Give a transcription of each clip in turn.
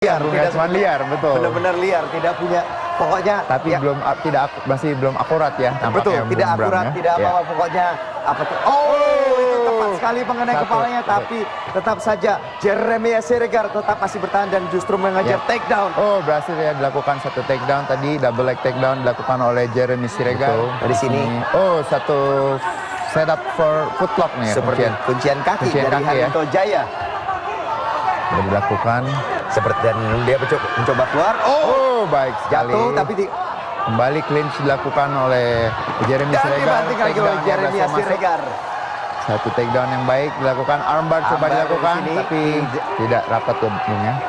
Liar, cuma liar, betul. Benar-benar liar, tidak punya pokoknya. Tapi ya, masih belum akurat ya. Betul, tidak akurat, ya. tidak apa-apa. Pokoknya apa tuh? Oh, itu tepat sekali mengenai kepalanya, tapi tetap saja Jeremiah Siregar tetap masih bertahan dan justru mengejar takedown. Oh, berhasil ya dilakukan satu takedown tadi, double leg takedown dilakukan oleh Jeremy Siregar. Dari sini. Oh, satu setup for footlock nih. Seperti kuncian kaki dari Harinto Jaya. Sudah dilakukan. Seperti dan dia mencoba keluar. Oh, baik sekali. Jatuh tapi kembali clinch dilakukan oleh Jeremy Siregar. Dan dibanting lagi oleh Jeremiah Siregar. Satu takedown yang baik dilakukan, armbar coba dilakukan, tapi tidak rapat tubuhnya.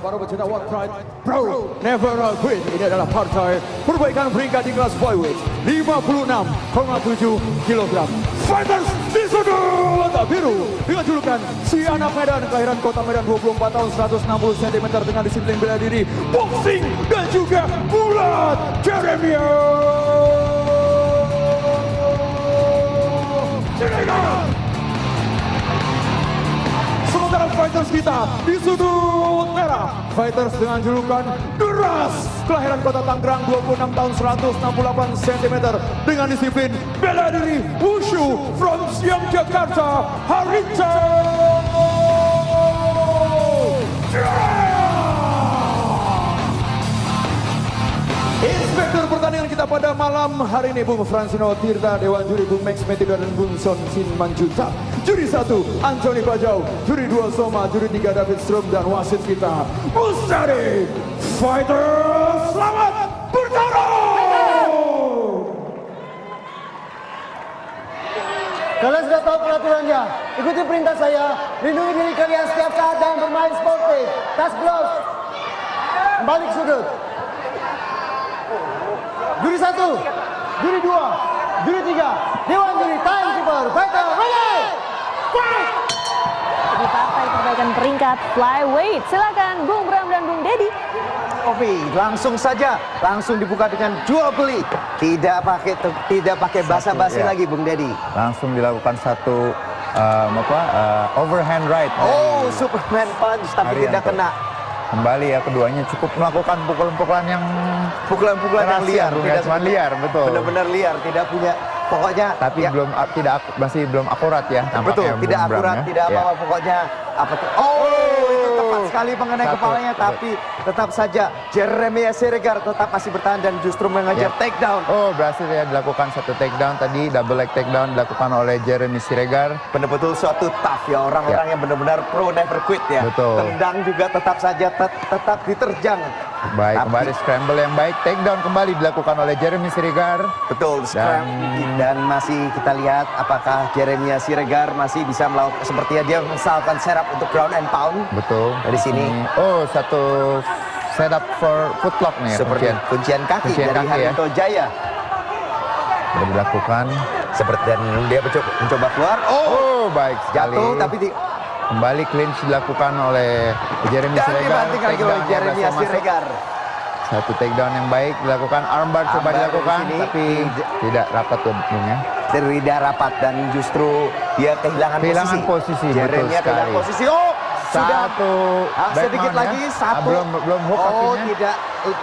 Para pecinta One Pride, Bro Never Quit. Ini adalah partai perbaikan peringkat di kelas flyweight 56,7 kg. Fighters di sudut biru dengan julukan si anak Medan, kelahiran kota Medan, 24 tahun, 160 cm dengan disiplin bela diri, boxing dan juga bulat, Jeremiah Siregar. Sementara fighters kita di sudut merah, fighters dengan julukan Deras, kelahiran kota Tangerang, 26 tahun, 168 cm dengan disiplin bela diri wushu from Siang Jakarta, Harinto Jaya. Inspektur pertandingan kita pada malam hari ini, Bung Fransino Tirta, Dewan Juri Bung Max Metido dan Bung Son Sin Manjuta. Juri 1 Anthony Bajau, Juri 2 Soma, Juri 3 David Strom, dan wasit kita Mustari. Fighters, selamat bertarung! Kalian sudah tahu peraturannya. Ikuti perintah saya. Lindungi diri kalian setiap saat dan bermain sportif. Tas gloves. Balik sudut. Juri 1, juri 2, juri 3, Dewan Juri, timekeeper, fighter, ready! Fight! Di partai perbaikan peringkat flyweight, silakan Bung Bram dan Bung Dedi. Ovi, langsung saja, langsung dibuka dengan jual beli. Tidak pakai basa-basi lagi, Bung Dedi. Langsung dilakukan satu overhand right. Oh, Superman punch tapi tidak kena. Kembali ya, keduanya cukup melakukan pukulan-pukulan yang liar, tidak cuma liar, betul. Benar-benar liar, tidak punya pokoknya. Tapi ya, masih belum akurat ya. Betul, tidak akurat, tidak apa-apa. Pokoknya apa tuh? Oh, itu tepat sekali mengenai kepalanya, tapi tetap saja Jeremiah Siregar tetap masih bertahan dan justru mengejar takedown. Oh, berhasil ya dilakukan satu takedown tadi, double leg takedown dilakukan oleh Jeremy Siregar. Benar-betul suatu tough ya, orang-orang yang benar-benar pro never quit ya. Betul. Tendang juga tetap saja tetap diterjang. Baik, kembali scramble yang baik, takedown kembali dilakukan oleh Jeremy Siregar. Betul, dan masih kita lihat apakah Jeremiah Siregar masih bisa melakukan sepertinya dia misalkan serap untuk ground and pound. Betul. Dari sini. Oh, satu setup for footlock nih. Seperti kuncian kaki dari Harinto Jaya. Sudah dilakukan. Seperti dan dia mencoba keluar. Oh, baik sekali. Jatuh tapi kembali clinch dilakukan oleh Jeremy dan Siregar. dibanting lagi oleh Jeremiah Siregar. Satu takedown yang baik dilakukan, armbar coba dilakukan, tapi tidak rapat tubuhnya. Tidak rapat dan justru dia kehilangan posisi. Jeremiah kehilangan posisi. Oh, sudah sedikit lagi satu. Belum hook oh, kakinya.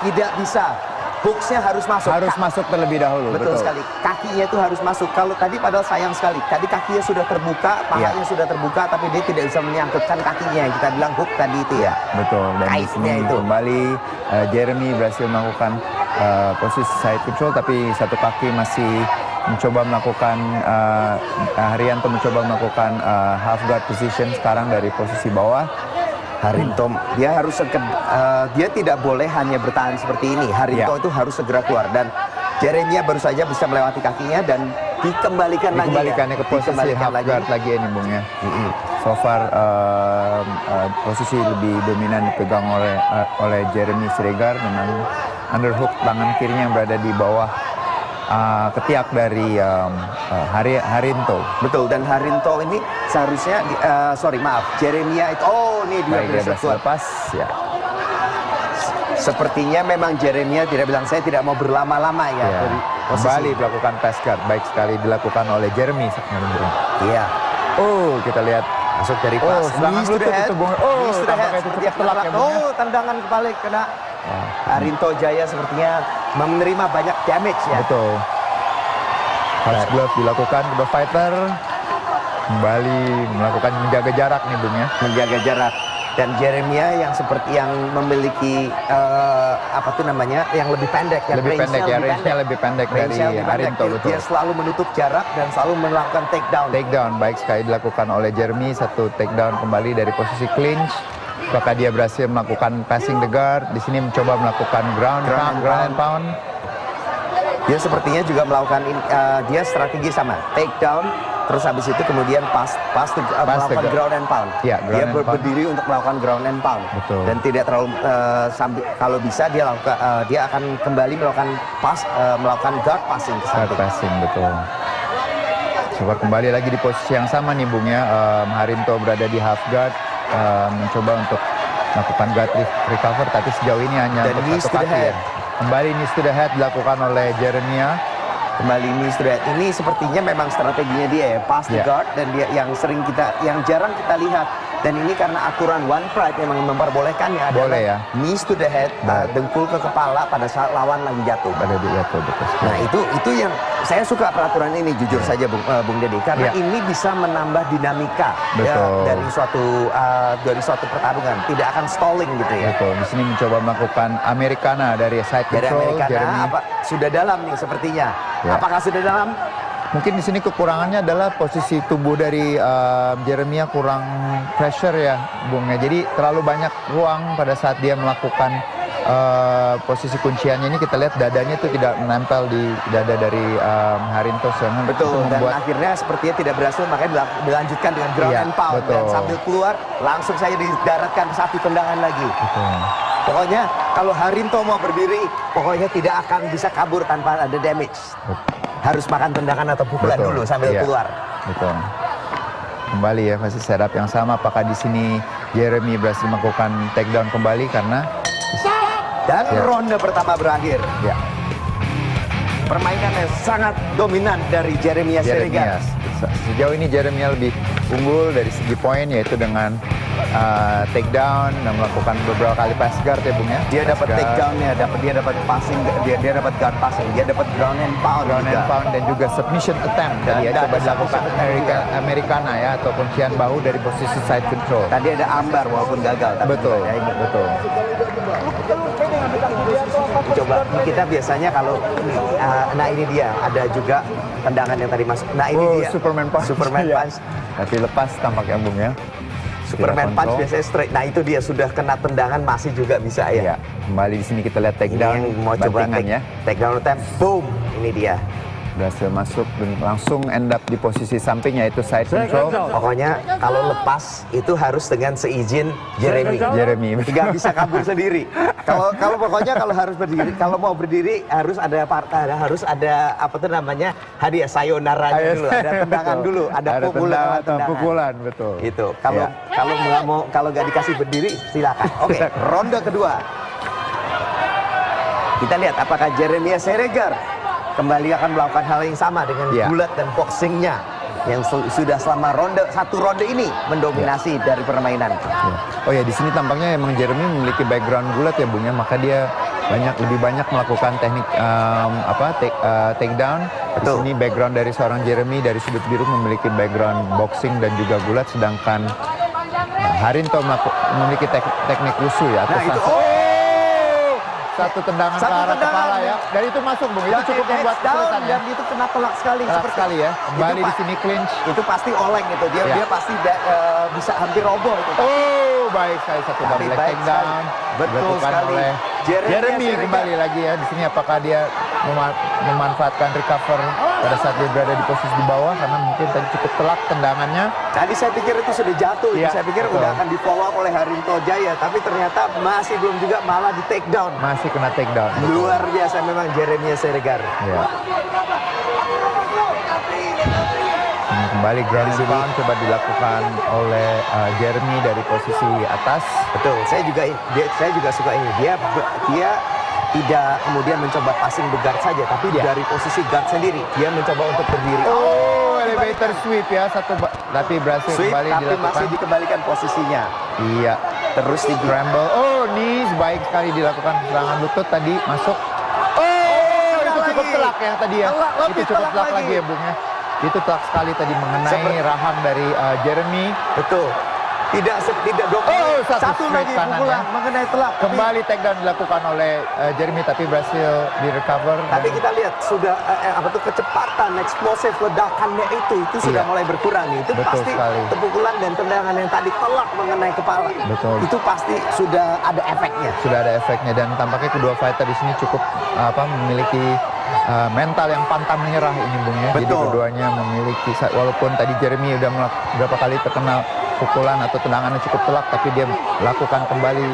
tidak bisa. Hooksnya harus masuk. Harus masuk terlebih dahulu. Betul sekali. Kakinya itu harus masuk. Kalau tadi padahal sayang sekali. Tadi kakinya sudah terbuka, pahanya sudah terbuka, tapi dia tidak bisa menyangkutkan kakinya. Kita bilang hook tadi itu ya. Betul. Dan di sini itu kembali Jeremy berhasil melakukan posisi side control, tapi satu kaki masih mencoba melakukan Haryanto mencoba melakukan half guard position sekarang dari posisi bawah. Harinto dia harus dia tidak boleh hanya bertahan seperti ini. Harinto itu harus segera keluar dan Jeremiah baru saja bisa melewati kakinya dan dikembalikannya ke posisi half guard lagi ini, Bung ya. So far posisi lebih dominan dipegang oleh Jeremy Siregar dengan underhook tangan kirinya yang berada di bawah ketiak dari Harinto. Betul, dan Harinto ini seharusnya Jeremiah itu ini dia berhasil lepas ya. Sepertinya memang Jeremiah tidak bilang saya tidak mau berlama-lama ya. Kembali dilakukan pass guard. Baik sekali dilakukan oleh Jeremy. Iya. Oh, kita lihat. Masuk dari Oh, pas. serangan Knees to the lutut head. itu, Bung. Oh, Knees to the head. tampaknya itu Seperti cukup telak ya, Bung, ya. Oh, tendangan kebalik kena. Harinto Jaya sepertinya menerima banyak damage ya. Betul. Harus glove dilakukan kedua fighter. Kembali melakukan menjaga jarak nih, Bung, ya. Menjaga jarak. Dan Jeremia yang seperti yang memiliki apa tuh namanya, yang lebih pendek, yang Lebih pendek ya, range-nya lebih pendek dari Range-nya lebih pendek. Harinto, betul. Dia selalu menutup jarak dan selalu melakukan takedown. Takedown baik sekali dilakukan oleh Jeremy. Satu takedown kembali dari posisi clinch. Apakah dia berhasil melakukan passing the guard? Di sini mencoba melakukan ground and pound. Dia sepertinya juga melakukan dia strategi sama, takedown. Terus habis itu kemudian melakukan ground and pound. Ya, Dia ground and pound. berdiri untuk melakukan ground and pound. Betul. Dan tidak terlalu kalau bisa dia akan kembali melakukan melakukan guard passing ke Guard samping. passing, betul. Coba kembali lagi di posisi yang sama nih, Bung, ya. Harinto berada di half guard, mencoba untuk melakukan guard recover, tapi sejauh ini hanya Dan untuk knees satu to the kaki. head. Ya. Kembali knees to the head dilakukan oleh Jeremia. Kembali ini sepertinya memang strateginya dia ya, pass the Ya. guard, dan dia yang jarang kita lihat. Dan ini karena aturan One Pride memang memperbolehkannya adalah Boleh ya. knees to the head, dengkul ke kepala pada saat lawan lagi jatuh. Pada dia jatuh, betul. Nah itu yang saya suka peraturan ini, jujur saja Bung Deddy, karena Ya. ini bisa menambah dinamika ya, Betul. dari suatu pertarungan, tidak akan stalling gitu ya. Betul. Di sini mencoba melakukan Americana dari side Dari control. Amerika Jeremy. apa sudah dalam nih sepertinya. Ya. Apakah sudah dalam? Mungkin di sini kekurangannya adalah posisi tubuh dari Jeremia kurang pressure ya, Bung, ya. Jadi terlalu banyak ruang pada saat dia melakukan posisi kunciannya ini. Kita lihat dadanya itu tidak menempel di dada dari Harinto, sehingga itu Betul, dan membuat akhirnya sepertinya tidak berhasil, makanya dilanjutkan dengan ground Iya, and pound. betul. Dan sambil keluar langsung saja didaratkan satu tendangan lagi. betul. Pokoknya kalau Harinto mau berdiri, pokoknya tidak akan bisa kabur tanpa ada damage. Harus makan tendangan atau pukulan Betul, dulu sambil iya. keluar. Betul. Kembali ya, masih setup yang sama. Apakah di sini Jeremy berhasil melakukan takedown kembali karena Dan Ya. ronde pertama berakhir. ya Permainan yang sangat dominan dari Jeremia Jeremia. Seregar. Sejauh ini Jeremia lebih unggul dari segi poin, yaitu dengan takedown dan melakukan beberapa kali pass guard ya, Bung, ya. Dia Pass dapat guard, takedown-nya, dia dapat passing, dia dapat guard passing, dia dapat ground and pound ground juga. and pound, dan juga submission attempt. Tadi ya, Dan coba ada dilakukan submission attempt juga. Americana ya, atau kuncian bahu dari posisi side control. Tadi ada ambar walaupun gagal. Tapi Betul, ya ini. betul. Coba kita biasanya kalau nah ini dia ada juga tendangan yang tadi masuk. Nah ini dia Superman punch. Superman Iya. punch. Tapi lepas tampaknya, Bung, ya. Superman Tidak punch kontrol. biasanya straight. Nah itu dia sudah kena tendangan masih juga bisa ya. Ya, kembali di sini kita lihat Ini takedown, yang mau coba bantingan ya. takedown attempt. Boom. Ini dia. Berhasil masuk dan langsung end up di posisi samping, yaitu side control. Pokoknya kalau lepas itu harus dengan seizin Jeremy. Jeremy. Nggak bisa kabur sendiri. Kalau pokoknya kalau harus berdiri, kalau mau berdiri harus ada harus ada apa tuh namanya hadiah sayonara dulu, ada tendangan Betul. dulu, ada pukulan, tendangan sama atau tendangan. pukulan, betul. Itu. Kalau Ya. kalau nggak mau kalau nggak dikasih berdiri silakan. Oke, ronde kedua. Kita lihat apakah Jeremia Seregar kembali akan melakukan hal yang sama dengan Ya. gulat dan boxingnya yang sudah selama satu ronde ini mendominasi dari permainan. Ya. Oh ya, di sini tampaknya emang Jeremy memiliki background gulat ya, Bung, ya. Maka dia lebih banyak melakukan teknik takedown. Di Betul. sini background dari seorang Jeremy dari sudut biru memiliki background boxing dan juga gulat, sedangkan Harinto memiliki teknik wusu ya. Nah, itu Satu tendangan ke Satu arah tendangan, kepala ya. ya. Dan itu masuk, Bung. Itu cukup Heads membuat down, kesulitan ya. dan itu kena telak sekali. Telak seperti sekali ya. Kembali Itu di sini clinch. Itu pasti oleng itu. Ya. Dia pasti bisa hampir roboh itu. Oh, baik sekali satu Tapi double leg baik takedown. sekali. Betul Dilakukan sekali. oleh Jeremy Jeremy Seregar. kembali lagi ya. Di sini apakah dia memanfaatkan recover pada saat dia berada di posisi di bawah, karena mungkin tadi cukup telak tendangannya. Tadi saya pikir itu sudah jatuh. Iya, Saya pikir betul. udah akan di follow up oleh Harinto Jaya. Tapi ternyata masih belum juga, malah di take down. Masih kena takedown. Betul. Luar biasa memang Jeremia Seregar. Ya. Ini kembali ground and pound coba dilakukan oleh Jeremy dari posisi atas. Betul. Saya juga suka ini. Dia tidak kemudian mencoba passing the guard saja, tapi dari posisi guard sendiri dia mencoba untuk berdiri. Oh, elevator sweep ya, tapi berhasil Sweep, kembali tapi dilakukan. masih dikembalikan posisinya. Iya. Terus di Scramble. Oh, knees baik sekali dilakukan serangan lutut tadi masuk. Itu cukup lagi. telak ya tadi ya. Telak, Itu lebih cukup telak telak lagi lagi ya Bung ya. Itu telak sekali tadi mengenai rahang dari Jeremy. Betul. Tidak dok. Satu lagi straight kanan pukulan ya. mengenai telak. Kembali takedown dilakukan oleh Jeremy tapi berhasil direcover. Tapi kita lihat sudah kecepatan eksplosif ledakannya itu sudah mulai berkurang nih. Itu Betul pasti sekali. pukulan dan tendangan yang tadi telak mengenai kepala. Betul. Itu pasti sudah ada efeknya. Sudah ada efeknya dan tampaknya kedua fighter di sini cukup memiliki mental yang pantang menyerah ini Bung ya. Jadi Betul. keduanya memiliki, walaupun tadi Jeremy udah berapa kali terkena pukulan atau tendangannya cukup telak, tapi dia lakukan kembali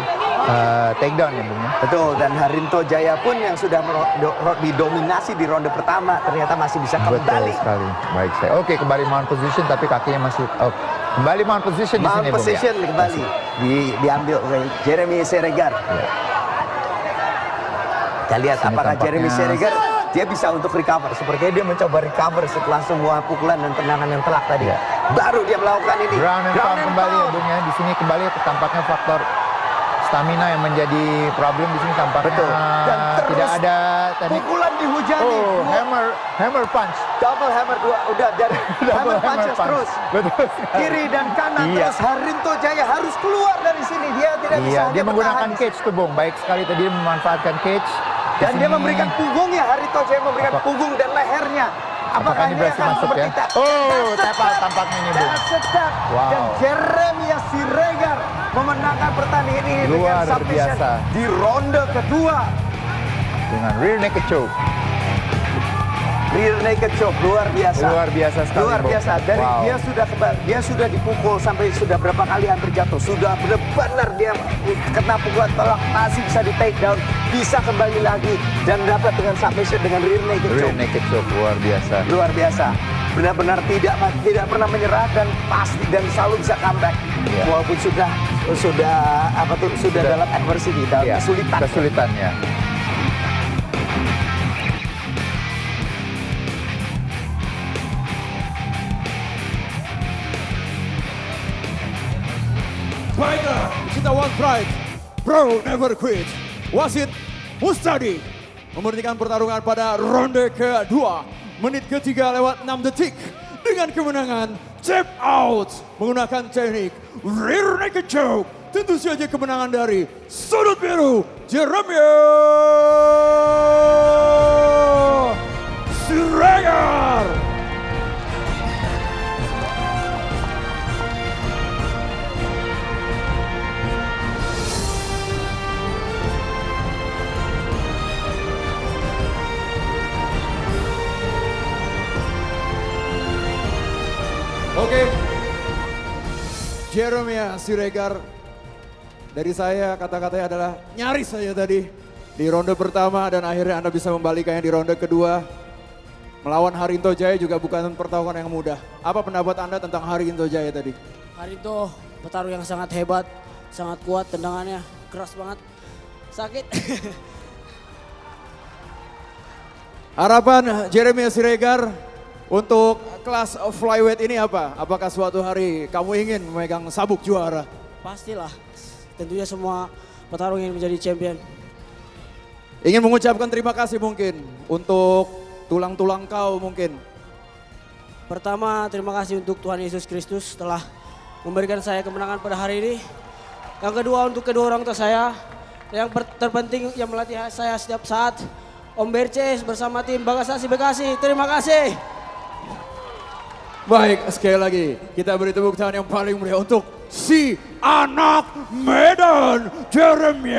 takedown ya Bung ya. Betul, dan Harinto Jaya pun yang sudah didominasi di ronde pertama ternyata masih bisa Betul kembali. sekali. Baik saya. Oke, kembali mount position tapi kakinya masih kembali mount position di Mount sini Bung position ya. kembali diambil oleh Jeremy Seregar. Ya. Kita lihat Sini apakah tampaknya- Jeremy Seregar dia bisa untuk recover. Sepertinya dia mencoba recover setelah semua pukulan dan tendangan yang telak tadi. Ya. Baru dia melakukan ini. Ground and pound kembali ya Bung ya. Di sini kembali tampaknya faktor stamina yang menjadi problem di sini tampaknya. Betul. Dan terus tidak ada teknik. pukulan dihujani. Oh, hammer punch. Double hammer dua. Udah dari hammer punches punch. terus. Betul. Kiri dan kanan Iya. terus. Harinto Jaya harus keluar dari sini. Dia tidak bisa Iya, hanya dia menggunakan bertahan di cage tuh Bung. Baik sekali tadi dia memanfaatkan cage. Di dan dia sini- memberikan punggungnya, Harinto Jaya memberikan Apa- punggung dan lehernya. Apakah ini ini berhasil akan masuk ya? seperti tak? Oh, tepal tampaknya ini Bung. Sedap. Wow. Dan Jeremy Siregar memenangkan pertandingan ini dengan Luar submission biasa. di ronde kedua. Dengan rear naked choke. Rear naked choke, luar biasa. Luar biasa sekali, Luar Bung. biasa. Dari Wow. dia sudah dipukul sampai sudah berapa kali hampir jatuh. Sudah benar-benar dia kena pukulan telak, masih bisa di take down, bisa kembali lagi dan dapat dengan submission dengan rear naked Rear choke. naked choke luar biasa. Luar biasa. Benar-benar tidak pernah menyerah dan pasti dan selalu bisa comeback. Iya. Walaupun sudah dalam adversity, dalam Iya, kesulitan. kesulitannya. Fighter, kita one fight, bro never quit. Wasit Mustadi memberhentikan pertarungan pada ronde kedua, menit ketiga lewat 6 detik dengan kemenangan tap out menggunakan teknik rear naked choke. Tentu saja kemenangan dari sudut biru Jeremy Siregar. Oke, Jeremy Siregar, dari saya kata-katanya adalah nyaris saja tadi di ronde pertama dan akhirnya Anda bisa membalikannya di ronde kedua. Melawan Harinto Jaya juga bukan pertarungan yang mudah. Apa pendapat Anda tentang Harinto Jaya tadi? Harinto petarung yang sangat hebat, sangat kuat, tendangannya keras banget, sakit. Harapan Jeremy Siregar untuk kelas flyweight ini apa? Apakah suatu hari kamu ingin memegang sabuk juara? Pastilah, tentunya semua petarung ingin menjadi champion. Ingin mengucapkan terima kasih mungkin untuk tulang-tulang kau mungkin. Pertama, terima kasih untuk Tuhan Yesus Kristus telah memberikan saya kemenangan pada hari ini. Yang kedua, untuk kedua orang tua saya. Yang terpenting yang melatih saya setiap saat, Om Berces bersama tim Bagasasi Bekasi. Terima kasih. Baik, sekali lagi kita beri tepuk tangan yang paling meriah untuk si anak Medan, Jeremy